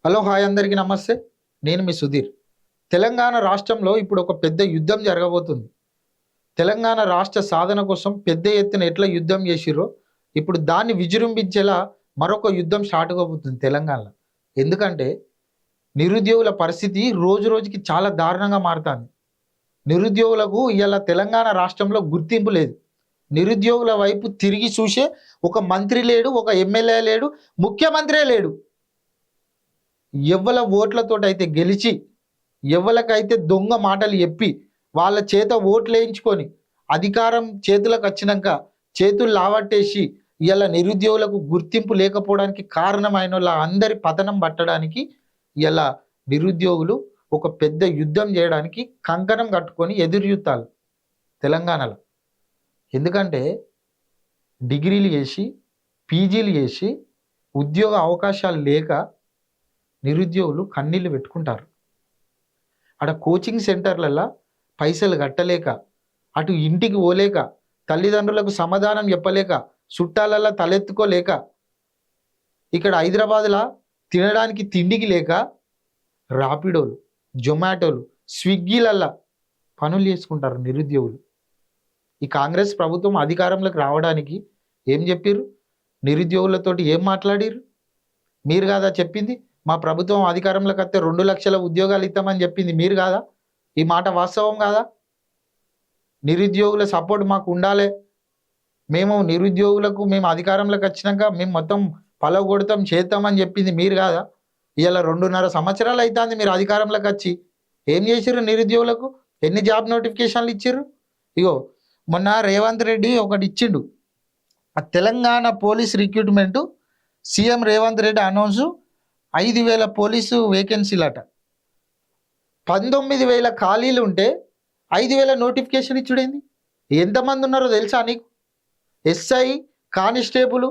Hello hi అందరికీ నమస్తే. నేను మీ సుధీర్. తెలంగాణ రాష్ట్రంలో ఇప్పుడు ఒక పెద్ద యుద్ధం జరగబోతుంది. తెలంగాణ రాష్ట్ర సాధన కోసం పెద్ద ఎత్తున ఎట్లా యుద్ధం చేసిర్రో ఇప్పుడు దాన్ని విజృంభించేలా మరొక యుద్ధం స్టార్ట్ కాబోతుంది తెలంగాణలో. ఎందుకంటే నిరుద్యోగుల పరిస్థితి రోజు రోజుకి చాలా దారుణంగా మారుతుంది. నిరుద్యోగులకు ఇవాళ తెలంగాణ రాష్ట్రంలో గుర్తింపు లేదు. నిరుద్యోగుల వైపు తిరిగి చూసే ఒక మంత్రి లేడు, ఒక ఎమ్మెల్యే లేడు, ముఖ్యమంత్రే లేడు. ఎవ్వల ఓట్లతోటైతే గెలిచి ఎవ్వలకైతే దొంగ మాటలు చెప్పి వాళ్ళ చేత ఓట్లు వేయించుకొని అధికారం చేతులకు వచ్చినాక చేతులు లావట్టేసి ఇలా నిరుద్యోగులకు గుర్తింపు లేకపోవడానికి కారణమైన వాళ్ళ అందరి పతనం పట్టడానికి ఇలా నిరుద్యోగులు ఒక పెద్ద యుద్ధం చేయడానికి కంకణం కట్టుకొని ఎదురు చూస్తారు తెలంగాణలో. ఎందుకంటే డిగ్రీలు చేసి పీజీలు చేసి ఉద్యోగ అవకాశాలు లేక నిరుద్యోగులు కన్నీళ్ళు పెట్టుకుంటారు. అక్కడ కోచింగ్ సెంటర్లలో పైసలు కట్టలేక, అటు ఇంటికి పోలేక, తల్లిదండ్రులకు సమాధానం చెప్పలేక, చుట్టాలల్లో తలెత్తుకోలేక, ఇక్కడ హైదరాబాద్లో తినడానికి తిండికి లేక రాపిడోలు, జొమాటోలు, స్విగ్గీలల్లో పనులు చేసుకుంటారు నిరుద్యోగులు. ఈ కాంగ్రెస్ ప్రభుత్వం అధికారంలోకి రావడానికి ఏం చెప్పారు? నిరుద్యోగులతోటి ఏం మాట్లాడారు? మీరు కాదా చెప్పింది? మా ప్రభుత్వం అధికారంలోకి వస్తే 2 లక్షల ఉద్యోగాలు ఇస్తామని చెప్పింది మీరు కాదా? ఈ మాట వాస్తవం కాదా? నిరుద్యోగుల సపోర్ట్ మాకు ఉండాలి, మేము మేము అధికారంలోకి వచ్చినాక మేము మొత్తం పలగొడతాం చేద్దామని చెప్పింది మీరు కాదా? ఇవాళ 2.5 సంవత్సరాలు అవుతుంది మీరు అధికారంలోకి వచ్చి. ఏం చేసిర్రు నిరుద్యోగులకు? ఎన్ని జాబ్ నోటిఫికేషన్లు ఇచ్చిర్రు? ఇగో మొన్న రేవంత్ రెడ్డి ఒకటి ఇచ్చిండు. ఆ Telangana police recruitment CM Revanth Reddy announce 5,000 police వేకెన్సీలట. 19,000 ఖాళీలు ఉంటే 5,000 నోటిఫికేషన్ ఇచ్చుడేంది? ఎంతమంది ఉన్నారో తెలుసా నీకు? ఎస్ఐ, కానిస్టేబుల్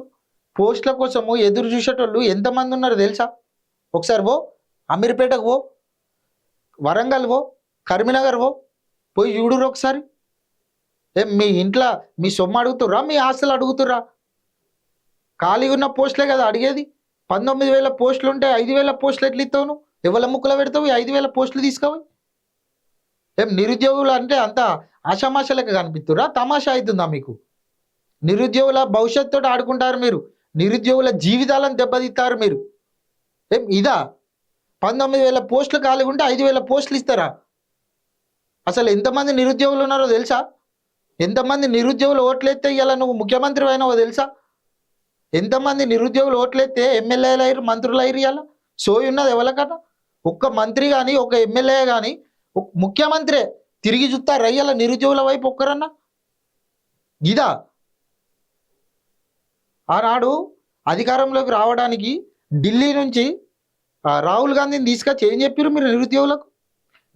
పోస్టుల కోసము ఎదురు చూసేటోళ్ళు ఎంతమంది ఉన్నారో తెలుసా? ఒకసారి అమీర్పేటకు వరంగల్ కరీంనగర్ పోయి చూడురు ఒకసారి. మీ ఇంట్లో మీ సొమ్ము అడుగుతుర్రా, మీ ఆస్తులు అడుగుతుర్రా? ఖాళీగా ఉన్న పోస్టులే కదా అడిగేది. 19,000 పోస్టులు ఉంటే 5,000 పోస్టులు ఎట్లా ఇస్తావు నువ్వు? ఎవరి ముక్కులో పెడతావు 5,000 పోస్టులు తీసుకోవాలి? నిరుద్యోగులు అంటే అంత ఆషామాషాలకు కనిపిస్తురా? తమాషా అవుతుందా మీకు? నిరుద్యోగుల భవిష్యత్తుతో ఆడుకుంటారు మీరు. నిరుద్యోగుల జీవితాలను దెబ్బతీస్తారు మీరు. ఇదా 19,000 పోస్టులు ఖాళీ ఉంటే 5,000 పోస్టులు ఇస్తారా? అసలు ఎంతమంది నిరుద్యోగులు ఉన్నారో తెలుసా? ఎంతమంది నిరుద్యోగులు ఓట్లెత్తే ఇలా నువ్వు ముఖ్యమంత్రి అయినావో తెలుసా? ఎంతమంది నిరుద్యోగులు ఓట్లెత్తే ఎమ్మెల్యేలు అయ్యారు, మంత్రులు అయ్యారు? ఇలా సోయి ఉన్నది ఎవరికన్నా? ఒక్క మంత్రి కానీ, ఒక ఎమ్మెల్యే కానీ, ముఖ్యమంత్రి తిరిగి చూస్తారు అయ్యాల నిరుద్యోగుల వైపు ఒక్కరన్నా? ఇదా ఆనాడు అధికారంలోకి రావడానికి ఢిల్లీ నుంచి రాహుల్ గాంధీని తీసుకొచ్చి ఏం చెప్పారు మీరు నిరుద్యోగులకు?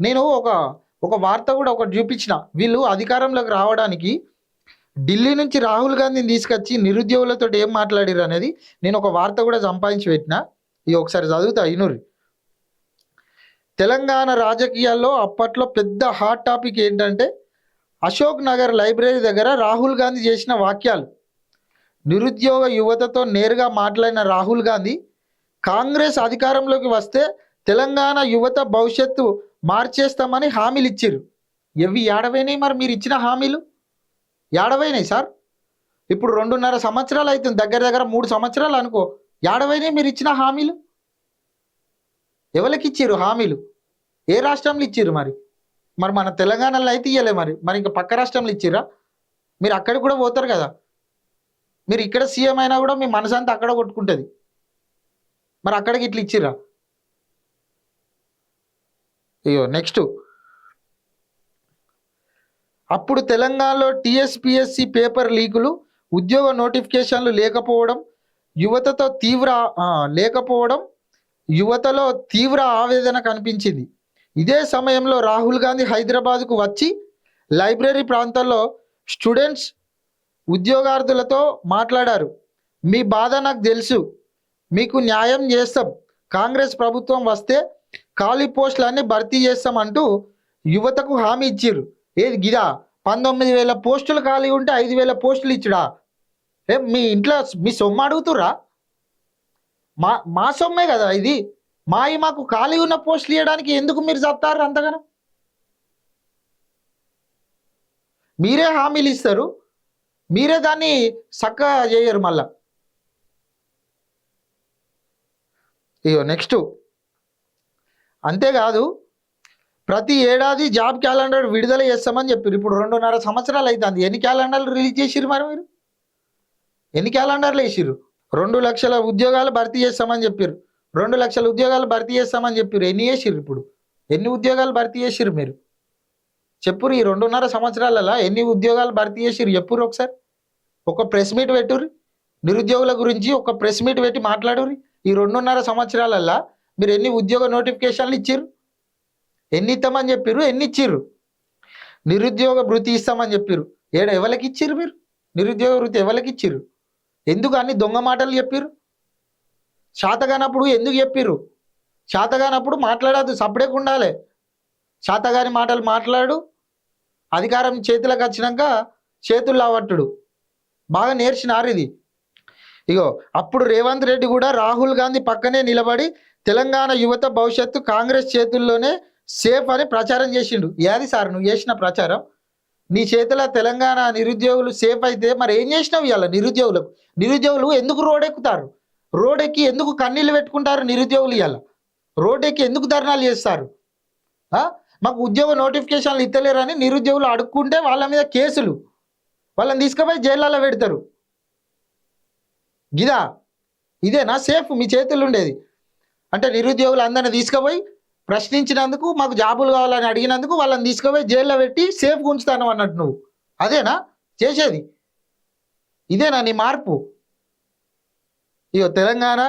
నేను ఒక వార్త కూడా ఒకటి చూపించిన. వీళ్ళు అధికారంలోకి రావడానికి ఢిల్లీ నుంచి రాహుల్ గాంధీని తీసుకొచ్చి నిరుద్యోగులతో ఏం మాట్లాడారు అనేది నేను ఒక వార్త కూడా సంపాదించి పెట్టిన. ఇవి ఒకసారి చదువుతా ఇనురి. తెలంగాణ రాజకీయాల్లో అప్పట్లో పెద్ద హాట్ టాపిక్ ఏంటంటే అశోక్ నగర్ లైబ్రరీ దగ్గర రాహుల్ గాంధీ చేసిన వాక్యాలు. నిరుద్యోగ యువతతో నేరుగా మాట్లాడిన రాహుల్ గాంధీ కాంగ్రెస్ అధికారంలోకి వస్తే తెలంగాణ యువత భవిష్యత్తు మార్చేస్తామని హామీలు ఇచ్చారు. ఎవి ఏడవైనాయి మరి మీరు ఇచ్చిన హామీలు? ఏడవైనాయి సార్? ఇప్పుడు 2.5 సంవత్సరాలు అవుతుంది, దగ్గర 3 సంవత్సరాలు అనుకో. ఏడవైనాయి మీరు ఇచ్చిన హామీలు? ఎవరికి ఇచ్చారు హామీలు? ఏ రాష్ట్రంలో ఇచ్చారు? మరి మన తెలంగాణలో అయితే ఇయ్యలే. మరి ఇంకా పక్క రాష్ట్రంలో ఇచ్చిర్రా? మీరు అక్కడికి కూడా పోతారు కదా. మీరు ఇక్కడ సీఎం అయినా కూడా మీ మనసు అంతా అక్కడ కొట్టుకుంటుంది. మరి అక్కడికి ఇట్లా ఇచ్చిర్రా? అయ్యో నెక్స్ట్, అప్పుడు తెలంగాణలో టీఎస్పీఎస్సీ పేపర్ లీకులు, ఉద్యోగ నోటిఫికేషన్లు లేకపోవడం, యువతలో తీవ్ర ఆవేదన కనిపించింది. ఇదే సమయంలో రాహుల్ గాంధీ హైదరాబాద్కు వచ్చి లైబ్రరీ ప్రాంతాల్లో స్టూడెంట్స్, ఉద్యోగార్థులతో మాట్లాడారు. మీ బాధ నాకు తెలుసు, మీకు న్యాయం చేస్తాం, కాంగ్రెస్ ప్రభుత్వం వస్తే ఖాళీ పోస్టులన్నీ భర్తీ చేస్తామంటూ యువతకు హామీ ఇచ్చిర్రు. ఏది గిదా? 19,000 పోస్టులు ఖాళీ ఉంటే 5,000 పోస్టులు ఇచ్చుడా? మీ ఇంట్లో మీ సొమ్ము అడుగుతుర్రా? మా సొమ్మే కదా ఇది. మాకు ఖాళీ ఉన్న పోస్టులు ఇవ్వడానికి ఎందుకు మీరు చస్తారు అంతగానో? మీరే హామీలు ఇస్తారు, మీరే దాన్ని చక్కగా చేయరు మళ్ళా. ఇగో నెక్స్ట్, అంతేకాదు ప్రతి ఏడాది జాబ్ క్యాలెండర్ విడుదల చేస్తామని చెప్పారు. ఇప్పుడు 2.5 సంవత్సరాలు అవుతుంది. ఎన్ని క్యాలెండర్లు రిలీజ్ చేసిరు మరి మీరు? ఎన్ని క్యాలెండర్లు వేసిరు? 2 లక్షల ఉద్యోగాలు భర్తీ చేస్తామని చెప్పారు. 2 లక్షల ఉద్యోగాలు భర్తీ చేస్తామని చెప్పారు. ఎన్ని చేసిరు? ఇప్పుడు ఎన్ని ఉద్యోగాలు భర్తీ చేసిరు మీరు చెప్పురు? ఈ 2.5 సంవత్సరాలలో ఎన్ని ఉద్యోగాలు భర్తీ చేసిరు చెప్పురు ఒకసారి. ఒక ప్రెస్ మీట్ పెట్టుర్రి, నిరుద్యోగుల గురించి ఒక ప్రెస్ మీట్ పెట్టి మాట్లాడుర్రి. ఈ 2.5 సంవత్సరాలలో మీరు ఎన్ని ఉద్యోగ నోటిఫికేషన్లు ఇచ్చిర్రు? ఎన్ని ఇస్తామని చెప్పారు? ఎన్ని ఇచ్చిర్రు? నిరుద్యోగ భృతి ఇస్తామని చెప్పారు. ఎవరికి ఇచ్చిర్రు మీరు? నిరుద్యోగ భృతి ఎవరికి ఇచ్చిర్రు? ఎందుకు అన్ని దొంగ మాటలు చెప్పారు? శాతగానప్పుడు ఎందుకు చెప్పారు? శాతగానప్పుడు మాట్లాడద్దు, సపరేట్ ఉండాలి. శాతగాని మాటలు మాట్లాడు, అధికారం చేతులకు వచ్చినాక చేతులు లావట్టుడు. బాగా నేర్చినారు ఇది. ఇగో అప్పుడు రేవంత్ రెడ్డి కూడా రాహుల్ గాంధీ పక్కనే నిలబడి తెలంగాణ యువత భవిష్యత్తు కాంగ్రెస్ చేతుల్లోనే సేఫ్ అని ప్రచారం చేసిండు. ఏది సార్ నువ్వు చేసిన ప్రచారం? నీ చేతిలో తెలంగాణ నిరుద్యోగులు సేఫ్ అయితే మరి ఏం చేసినావు ఇవాళ? నిరుద్యోగులు ఎందుకు రోడ్డెక్కుతారు? రోడ్డెక్కి ఎందుకు కన్నీళ్ళు పెట్టుకుంటారు నిరుద్యోగులు? ఇవాళ రోడ్డెక్కి ఎందుకు ధర్నాలు చేస్తారు? మాకు ఉద్యోగ నోటిఫికేషన్లు ఇస్తలేరని నిరుద్యోగులు అడుక్కుంటే వాళ్ళ మీద కేసులు, వాళ్ళని తీసుకుపోయి జైళ్ళలో పెడతారు. ఇదేనా సేఫ్ మీ చేతుల్లో ఉండేది? అంటే నిరుద్యోగులు అందరిని తీసుకుపోయి ప్రశ్నించినందుకు, మాకు జాబులు కావాలని అడిగినందుకు వాళ్ళని తీసుకుపోయి జైల్లో పెట్టి సేఫ్గా ఉంచుతాను అన్నట్టు నువ్వు అదేనా చేసేది? ఇదేనా నీ మార్పు? ఇగో తెలంగాణ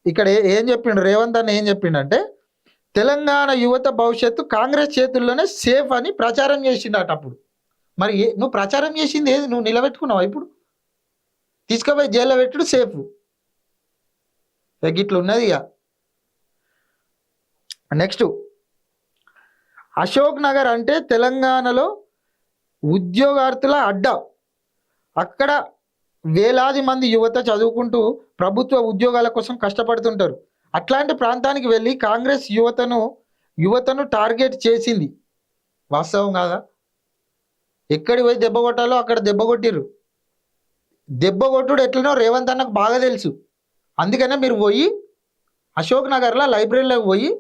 ఇక్కడ ఏం చెప్పిండు రేవంత్ అన్న, ఏం చెప్పిండంటే తెలంగాణ యువత భవిష్యత్తు కాంగ్రెస్ చేతుల్లోనే సేఫ్ అని ప్రచారం చేసిండట. అప్పుడు మరి నువ్వు ప్రచారం చేసింది ఏది? నువ్వు నిలబెట్టుకున్నావా? ఇప్పుడు తీసుకుపోయి జైల్లో పెట్టుడు సేఫ్. ఇట్లా ఉన్నది. ఇక నెక్స్ట్, అశోక్ నగర్ అంటే తెలంగాణలో ఉద్యోగార్థుల అడ్డా. అక్కడ వేలాది మంది యువత చదువుకుంటూ ప్రభుత్వ ఉద్యోగాల కోసం కష్టపడుతుంటారు. అట్లాంటి ప్రాంతానికి వెళ్ళి కాంగ్రెస్ యువతను టార్గెట్ చేసింది. వాస్తవం కాదా? ఎక్కడికి పోయి దెబ్బ కొట్టాలో అక్కడ దెబ్బ కొట్టిర్రు. దెబ్బ కొట్టుడు ఎట్లనో రేవంత్ అన్నకు బాగా తెలుసు. అందుకనే మీరు పోయి అశోక్ నగర్లో లైబ్రరీలోకి పోయి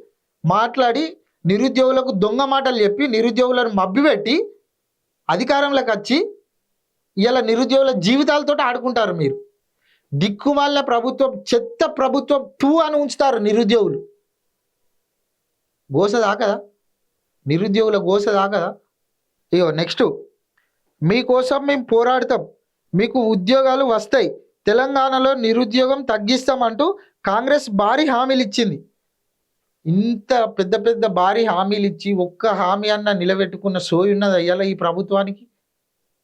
మాట్లాడి నిరుద్యోగులకు దొంగ మాటలు చెప్పి నిరుద్యోగులను మభ్యపెట్టి అధికారంలోకి వచ్చి ఇలా నిరుద్యోగుల జీవితాలతో ఆడుకుంటారు. మీరు దిక్కుమాలిన ప్రభుత్వం, చెత్త ప్రభుత్వం టూ అని ఉంచుతారు నిరుద్యోగులు. గోస దాకదా? నిరుద్యోగుల గోస దాకదా? ఇగో నెక్స్ట్, మీకోసం మేము పోరాడతాం, మీకు ఉద్యోగాలు వస్తాయి, తెలంగాణలో నిరుద్యోగం తగ్గిస్తామంటూ కాంగ్రెస్ భారీ హామీలు ఇచ్చింది. ఇంత పెద్ద పెద్ద భారీ హామీలు ఇచ్చి ఒక్క హామీ అన్న నిలబెట్టుకున్న సోయి ఉన్నదా ఇవాళ ఈ ప్రభుత్వానికి?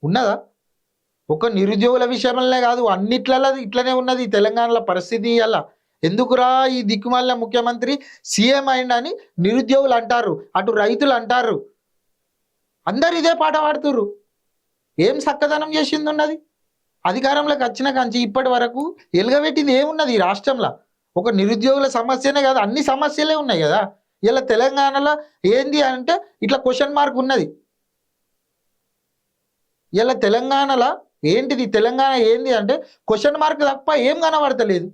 ఉన్నదా? ఒక నిరుద్యోగుల విషయంలోనే కాదు, అన్నిట్లలో ఇట్లనే ఉన్నది తెలంగాణలో పరిస్థితి. ఇవాళ ఎందుకురా ఈ దిక్కుమాలిన ముఖ్యమంత్రి సీఎం అయిందని నిరుద్యోగులు అంటారు, అటు రైతులు అంటారు, అందరు ఇదే పాట పాడుతురు. ఏం చక్కదనం చేసింది ఉన్నది? అధికారంలోకి వచ్చిన కంచి ఇప్పటి వరకు ఎలుగబెట్టింది ఏమున్నది ఈ రాష్ట్రంలో? ఒక నిరుద్యోగుల సమస్యనే కాదు, అన్ని సమస్యలే ఉన్నాయి కదా. ఇలా తెలంగాణలో ఏంది అంటే ఇట్లా క్వశ్చన్ మార్క్ ఉన్నది. ఇలా తెలంగాణలో ఏంటిది? తెలంగాణ ఏంది అంటే క్వశ్చన్ మార్క్ తప్ప ఏం కనబడతలేదు.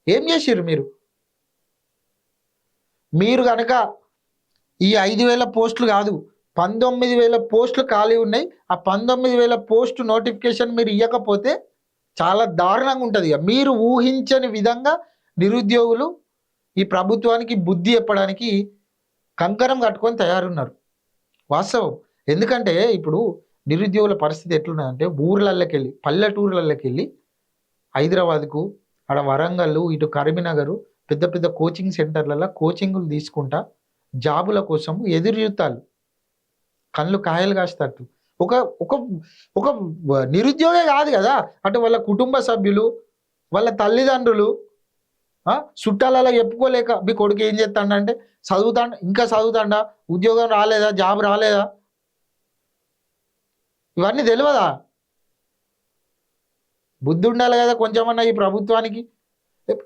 ఏం చేసిర్రు మీరు కనుక ఈ 5,000 పోస్టులు కాదు 19,000 పోస్టులు ఖాళీ ఉన్నాయి. ఆ 19,000 పోస్టు నోటిఫికేషన్ మీరు ఇవ్వకపోతే చాలా దారుణంగా ఉంటుంది. మీరు ఊహించని విధంగా నిరుద్యోగులు ఈ ప్రభుత్వానికి బుద్ధి చెప్పడానికి కంకరం కట్టుకొని తయారున్నారు. వాస్తవం. ఎందుకంటే ఇప్పుడు నిరుద్యోగుల పరిస్థితి ఎట్లున్నదంటే ఊర్లలోకి వెళ్ళి, పల్లెటూర్లలోకి వెళ్ళి హైదరాబాద్కు, అక్కడ వరంగల్, ఇటు కరీంనగర్ పెద్ద పెద్ద కోచింగ్ సెంటర్లలో కోచింగులు తీసుకుంటా జాబుల కోసం ఎదురు చూస్తాలు, కళ్ళు కాయలు కాస్తట్టు. ఒక ఒక ఒక నిరుద్యోగే కాదు కదా, అటు వాళ్ళ కుటుంబ సభ్యులు, వాళ్ళ తల్లిదండ్రులు చుట్టాలలో చెప్పుకోలేక మీ కొడుకు ఏం చేస్తాడంటే ఇంకా చదువుతాడా, ఉద్యోగం రాలేదా, జాబ్ రాలేదా, ఇవన్నీ తెలియదా? బుద్ధి ఉండాలి కదా కొంచెమన్నా ఈ ప్రభుత్వానికి.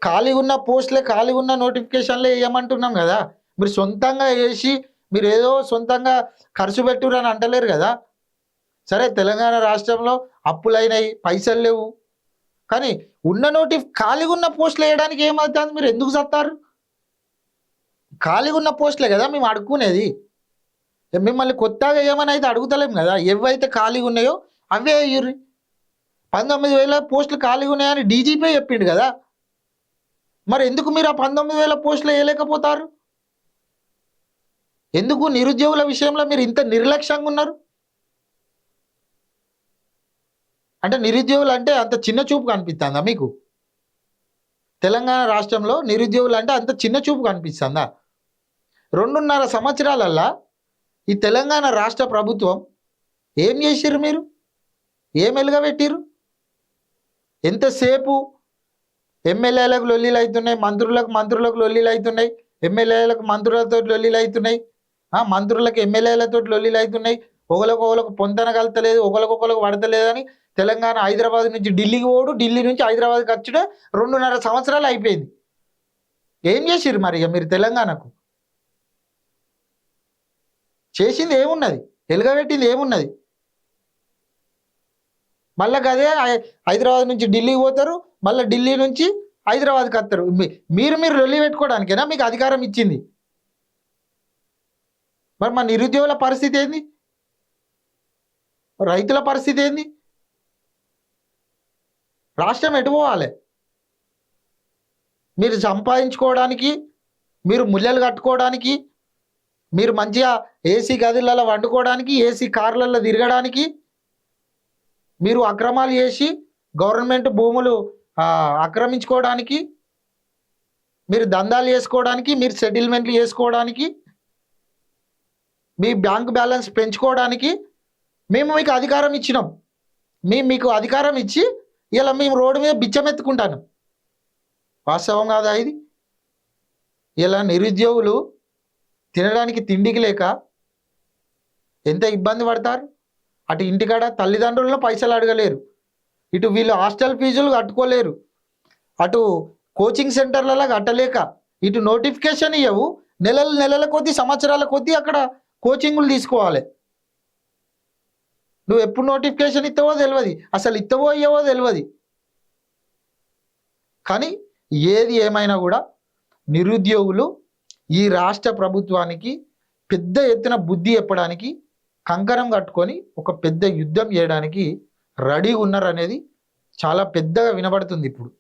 ఖాళీ ఉన్న పోస్టులే ఖాళీ ఉన్న నోటిఫికేషన్లే వేయమంటున్నాం కదా. మీరు సొంతంగా వేసి మీరు ఏదో సొంతంగా ఖర్చు పెట్టురు అని అంటలేరు కదా. సరే తెలంగాణ రాష్ట్రంలో అప్పులైనాయి, పైసలు లేవు, కానీ ఉన్న ఖాళీగా ఉన్న పోస్టులు వేయడానికి ఏమవుతుంది? మీరు ఎందుకు చస్తారు? ఖాళీగా ఉన్న పోస్టులే కదా మేము అడుక్కునేది. మిమ్మల్ని కొత్తగా ఏమని అయితే అడుగుతలేం కదా. ఏవైతే ఖాళీగా ఉన్నాయో అవే వేయుర్రి. 19,000 పోస్టులు ఖాళీగా ఉన్నాయని డీజీపీ చెప్పిండు కదా. మరి ఎందుకు మీరు ఆ 19,000 పోస్టులు వేయలేకపోతారు? ఎందుకు నిరుద్యోగుల విషయంలో మీరు ఇంత నిర్లక్ష్యంగా ఉన్నారు? అంటే నిరుద్యోగులు అంటే అంత చిన్న చూపు కనిపిస్తుందా మీకు? తెలంగాణ రాష్ట్రంలో నిరుద్యోగులు అంటే అంత చిన్న చూపు కనిపిస్తుందా? 2.5 సంవత్సరాలల్లా ఈ తెలంగాణ రాష్ట్ర ప్రభుత్వం ఏం చేసిర్రు? మీరు ఏం వెలుగబెట్టిర్రు? ఎంతసేపు ఎమ్మెల్యేలకు లొల్లీలు అవుతున్నాయి, మంత్రులకు లొల్లీలు అవుతున్నాయి, ఎమ్మెల్యేలకు మంత్రులతో లొల్లీలు అవుతున్నాయి, మంత్రులకు ఎమ్మెల్యేలతో లొల్లీలు అవుతున్నాయి, ఒకరికి పొంతన కలతలేదు, ఒకరికి పడతలేదని తెలంగాణ హైదరాబాద్ నుంచి ఢిల్లీకి పోడు, ఢిల్లీ నుంచి హైదరాబాద్కి వచ్చుడే 2.5 సంవత్సరాలు అయిపోయింది. ఏం చేసిర్రు మరి? ఇక మీరు తెలంగాణకు చేసింది ఏమున్నది? వెలుగబెట్టింది ఏమున్నది? మళ్ళీ అదే హైదరాబాద్ నుంచి ఢిల్లీకి పోతారు, మళ్ళీ ఢిల్లీ నుంచి హైదరాబాద్కి వస్తారు. మీరు లొల్లి పెట్టుకోవడానికేనా మీకు అధికారం ఇచ్చింది? మరి మా నిరుద్యోగుల పరిస్థితి ఏంది? రైతుల పరిస్థితి ఏంది? రాష్ట్రం ఎటు పోవాలి? మీరు సంపాదించుకోవడానికి, మీరు ముళ్ళలు కట్టుకోవడానికి, మీరు మంచిగా ఏసీ గదులలో వండుకోవడానికి, ఏసీ కార్లలో తిరగడానికి, మీరు అక్రమాలు చేసి గవర్నమెంట్ భూములు ఆక్రమించుకోవడానికి, మీరు దందాలు చేసుకోవడానికి, మీరు సెటిల్మెంట్లు చేసుకోవడానికి, మీ బ్యాంక్ బ్యాలెన్స్ పెంచుకోవడానికి మేము మీకు అధికారం ఇచ్చినాం. మీకు అధికారం ఇచ్చి ఇలా మేము రోడ్డు మీద బిచ్చమెత్తుకుంటాను. వాస్తవం కాదా ఇది? ఇలా నిరుద్యోగులు తినడానికి తిండికి లేక ఎంత ఇబ్బంది పడతారు. అటు ఇంటికాడ తల్లిదండ్రులను పైసలు అడగలేరు, ఇటు వీళ్ళు హాస్టల్ ఫీజులు కట్టుకోలేరు, అటు కోచింగ్ సెంటర్లలో కట్టలేక, ఇటు నోటిఫికేషన్ ఇవ్వవు, నెలల కొద్దీ సంవత్సరాల కొద్దీ అక్కడ కోచింగులు తీసుకోవాలి. నువ్వు ఎప్పుడు నోటిఫికేషన్ ఇస్తావో తెలియదు, అసలు ఇస్తావో ఇవ్వవో తెలియదు. కానీ ఏది ఏమైనా కూడా నిరుద్యోగులు ఈ రాష్ట్ర ప్రభుత్వానికి పెద్ద ఎత్తున బుద్ధి చెప్పడానికి, కంకణం కట్టుకొని ఒక పెద్ద యుద్ధం చేయడానికి రెడీ ఉన్నారనేది చాలా పెద్దగా వినబడుతుంది ఇప్పుడు.